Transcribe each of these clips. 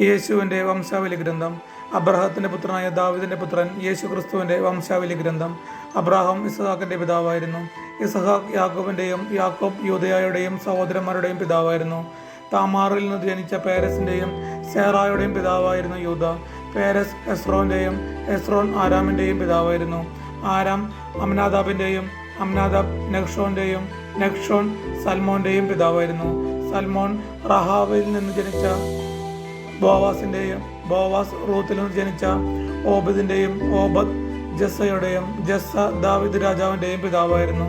യേശുവിൻ്റെ വംശാവലി ഗ്രന്ഥം. അബ്രാഹത്തിൻ്റെ പുത്രനായ ദാവീദിൻ്റെ പുത്രൻ യേശു ക്രിസ്തുവിൻ്റെ വംശാവലി ഗ്രന്ഥം. അബ്രാഹാം ഇസ്ഹാക്കിൻ്റെ പിതാവായിരുന്നു. ഇസ്ഹാക്ക് യാക്കോബിൻ്റെയും, യാക്കോബ് യൂദയായുടെയും സഹോദരന്മാരുടെയും പിതാവായിരുന്നു. താമാറിൽ നിന്ന് ജനിച്ച പേരസിൻ്റെയും സേറായുടെയും പിതാവായിരുന്നു യൂദ. പേരസ് എസ്രോൻ്റെയും, എസ്രോൻ ആരാമിൻ്റെയും പിതാവായിരുന്നു. ആരാം അമ്നാദാബിൻ്റെയും, അമ്നാദാബ് നഹ്ഷോൻ്റെയും, നഹ്ഷോൻ സൽമോൻ്റെയും പിതാവായിരുന്നു. സൽമോൻ റഹാബിൽ നിന്ന് ജനിച്ച ബോവാസിൻ്റെയും, ബോവാസ് റൂത്തിൽ നിന്ന് ജനിച്ച ഓബദിൻ്റെയും, ഓബദ് ജസ്സയുടെയും, ജസ്സ ദാവീദ് രാജാവിൻ്റെയും പിതാവായിരുന്നു.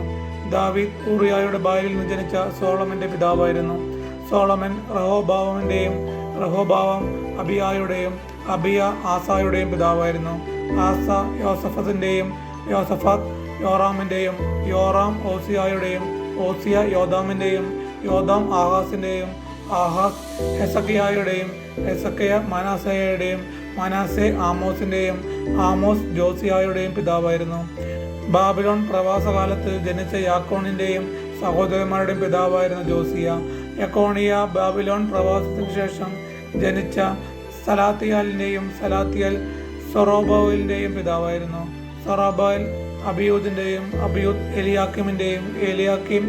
ദാവീദ് ഊറിയായുടെ ഭാര്യയിൽ നിന്ന് ജനിച്ച സോളമൻ്റെ പിതാവായിരുന്നു. സോളമൻ റഹോബാവമിൻ്റെയും, റഹോബാവം അബിയായുടെയും, അബിയ ആസായുടെയും പിതാവായിരുന്നു. ആസ യോസഫത്തിൻ്റെയും, യോസഫാത്ത് യോറാമിൻ്റെയും, യോറാം ഓസിയായുടെയും, ഓസിയ യോദാമിൻ്റെയും, യോദാം ആഹാസിൻ്റെയും, ആഹാസ് ഹെസക്കിയായുടെയും, ഹെസക്കിയ മനാസയുടെയും, മനാസെ ആമോസിൻ്റെയും, ആമോസ് ജോസിയായുടെയും പിതാവായിരുന്നു. ബാബിലോൺ പ്രവാസകാലത്ത് ജനിച്ച യാക്കോണിൻ്റെയും സഹോദരന്മാരുടെയും പിതാവായിരുന്നു ജോസിയ. യക്കോണിയ ബാബിലോൺ പ്രവാസത്തിന് ശേഷം ജനിച്ച സലാത്തിയാലിൻ്റെയും, സലാത്തിയൽ സൊറോബാബേലിൻ്റെയും പിതാവായിരുന്നു. സൊറോബാബേൽ അബിയൂദിൻ്റെയും, അബിയൂദ് എലിയാക്കിമിൻ്റെയും, എലിയാക്കിം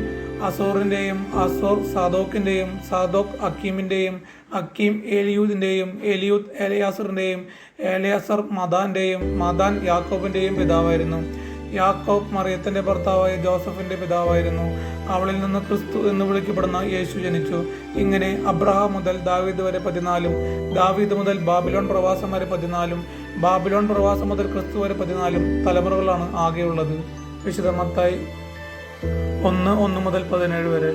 അസോറിൻ്റെയും, അസോർ സാദോക്കിൻ്റെയും, സാദോക്ക് അക്കീമിൻ്റെയും, അക്കീം എലിയൂദിൻ്റെയും, എലിയൂദ് എലയാസറിൻ്റെയും, എലയാസർ മദാൻ്റെയും, മദാൻ യാക്കോബിൻ്റെയും പിതാവായിരുന്നു. യാക്കോബ് മറിയത്തിൻ്റെ ഭർത്താവായ ജോസഫിൻ്റെ പിതാവായിരുന്നു. അവളിൽ നിന്ന് ക്രിസ്തു എന്ന് വിളിക്കപ്പെടുന്ന യേശു ജനിച്ചു. ഇങ്ങനെ അബ്രഹാം മുതൽ ദാവീദ് വരെ 14, ദാവീദ് മുതൽ ബാബിലോൺ പ്രവാസം വരെ 14, ബാബിലോൺ പ്രവാസം മുതൽ ക്രിസ്തു വരെ 14 തലമുറകളാണ് ആകെയുള്ളത്. വിശുദ്ധ മത്തായി 1:1 മുതൽ 17 വരെ.